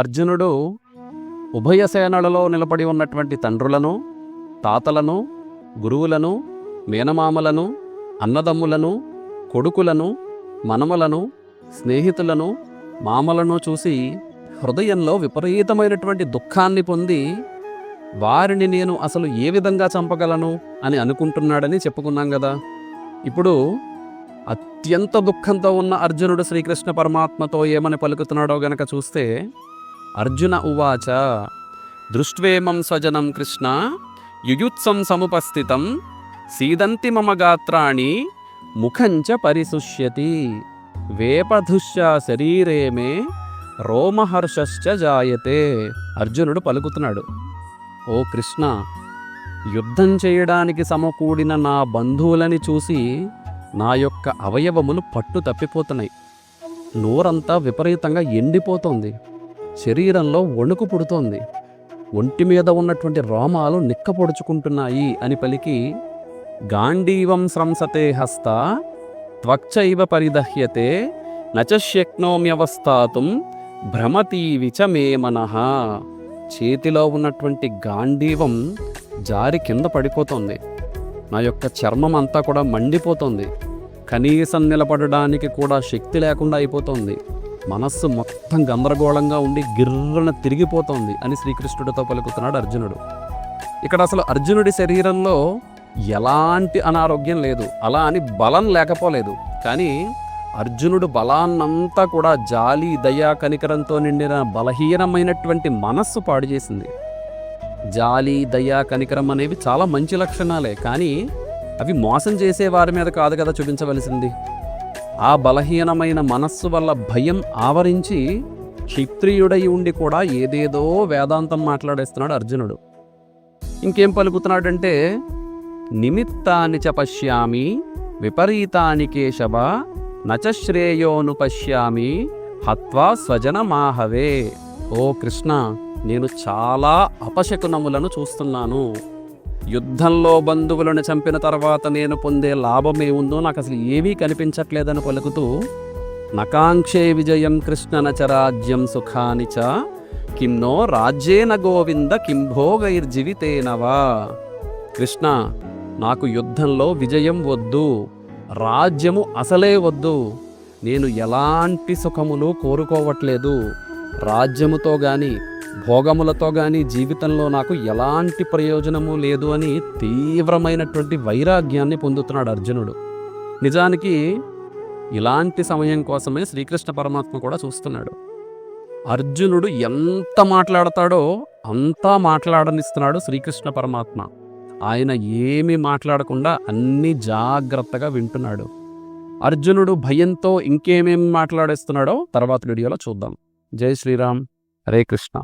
అర్జునుడు ఉభయ సేనలలో నిలబడి ఉన్నటువంటి తండ్రులను, తాతలను, గురువులను, మేనమామలను, అన్నదమ్ములను, కొడుకులను, మనమలను, స్నేహితులను, మామలను చూసి హృదయంలో విపరీతమైనటువంటి దుఃఖాన్ని పొంది వారిని నేను అసలు ఏ విధంగా చంపగలను అని అనుకుంటున్నాడని చెప్పుకున్నాం కదా. ఇప్పుడు అత్యంత దుఃఖంతో ఉన్న అర్జునుడు శ్రీకృష్ణ పరమాత్మతో ఏమని పలుకుతున్నాడో గనక చూస్తే, అర్జున ఉవాచ దృష్ట్వేమం స్వజనం కృష్ణ యుయుత్సం సముపస్థితం సీదంతి మమ గాత్రాణి ముఖంచ పరిశుష్యతి వేపధుశ్చ శరీరే మే రోమహర్షశ్చ జాయతే. అర్జునుడు పలుకుతున్నాడు, ఓ కృష్ణ, యుద్ధం చేయడానికి సమకూడిన నా బంధువులని చూసి నా యొక్క అవయవములు పట్టు తప్పిపోతున్నాయి. నోరంతా విపరీతంగా ఎండిపోతోంది. శరీరంలో వణుకు పుడుతోంది. ఒంటి మీద ఉన్నటువంటి రోమాలు నిక్కపొడుచుకుంటున్నాయి అని పలికి, గాంధీవం స్రంసతే హస్త త్వక్చైవ పరిదహ్యతే నచశక్నోమ్యవస్థాతుం భ్రమతీవిచ మే మనః. చేతిలో ఉన్నటువంటి గాంధీవం జారి కింద పడిపోతోంది. నా యొక్క చర్మం అంతా కూడా మండిపోతోంది. కనీసం నిలబడడానికి కూడా శక్తి లేకుండా అయిపోతోంది. మనస్సు మొత్తం గందరగోళంగా ఉండి గిర్రన తిరిగిపోతోంది అని శ్రీకృష్ణుడితో పలుకుతున్నాడు అర్జునుడు. ఇక్కడ అసలు అర్జునుడి శరీరంలో ఎలాంటి అనారోగ్యం లేదు, అలా అని బలం లేకపోలేదు. కానీ అర్జునుడు బలాన్నంతా కూడా జాలి, దయా, కనికరంతో నిండిన బలహీనమైనటువంటి మనస్సు పాడు చేసింది. జాలి, దయా, కనికరం అనేవి చాలా మంచి లక్షణాలే, కానీ అవి మోసం చేసే వారి మీద కాదు కదా చూపించవలసింది. ఆ బలహీనమైన మనస్సు వల్ల భయం ఆవరించి క్షత్రియుడై ఉండి కూడా ఏదేదో వేదాంతం మాట్లాడేస్తున్నాడు అర్జునుడు. ఇంకేం పలుకుతున్నాడంటే, నిమిత్తాని చ పశ్యామి విపరీతాని కేశవ నచ శ్రేయోను పశ్యామి హత్వా స్వజనమాహవే. ఓ కృష్ణ, నేను చాలా అపశకునములను చూస్తున్నాను. యుద్ధంలో బంధువులను చంపిన తర్వాత నేను పొందే లాభమే ఉందో నాకు అసలు ఏమీ కనిపించట్లేదని పలుకుతూ, నకాంక్షే విజయం కృష్ణ నచ రాజ్యం సుఖాని చ కిన్నో రాజ్యేన గోవింద కిం భోగైర్జీవితేనవా. కృష్ణ, నాకు యుద్ధంలో విజయం వద్దు, రాజ్యము అసలే వద్దు. నేను ఎలాంటి సుఖములు కోరుకోవట్లేదు. రాజ్యముతో గాని భోగములతో గాని జీవితంలో నాకు ఎలాంటి ప్రయోజనము లేదు అని తీవ్రమైనటువంటి వైరాగ్యాన్ని పొందుతున్నాడు అర్జునుడు. నిజానికి ఇలాంటి సమయం కోసమే శ్రీకృష్ణ పరమాత్మ కూడా చూస్తున్నాడు. అర్జునుడు ఎంత మాట్లాడతాడో అంతా మాట్లాడనిస్తున్నాడు శ్రీకృష్ణ పరమాత్మ. ఆయన ఏమీ మాట్లాడకుండా అన్నీ జాగ్రత్తగా వింటున్నాడు. అర్జునుడు భయంతో ఇంకేమేమి మాట్లాడేస్తున్నాడో తర్వాత వీడియోలో చూద్దాం. జై శ్రీరామ్, హరే కృష్ణ.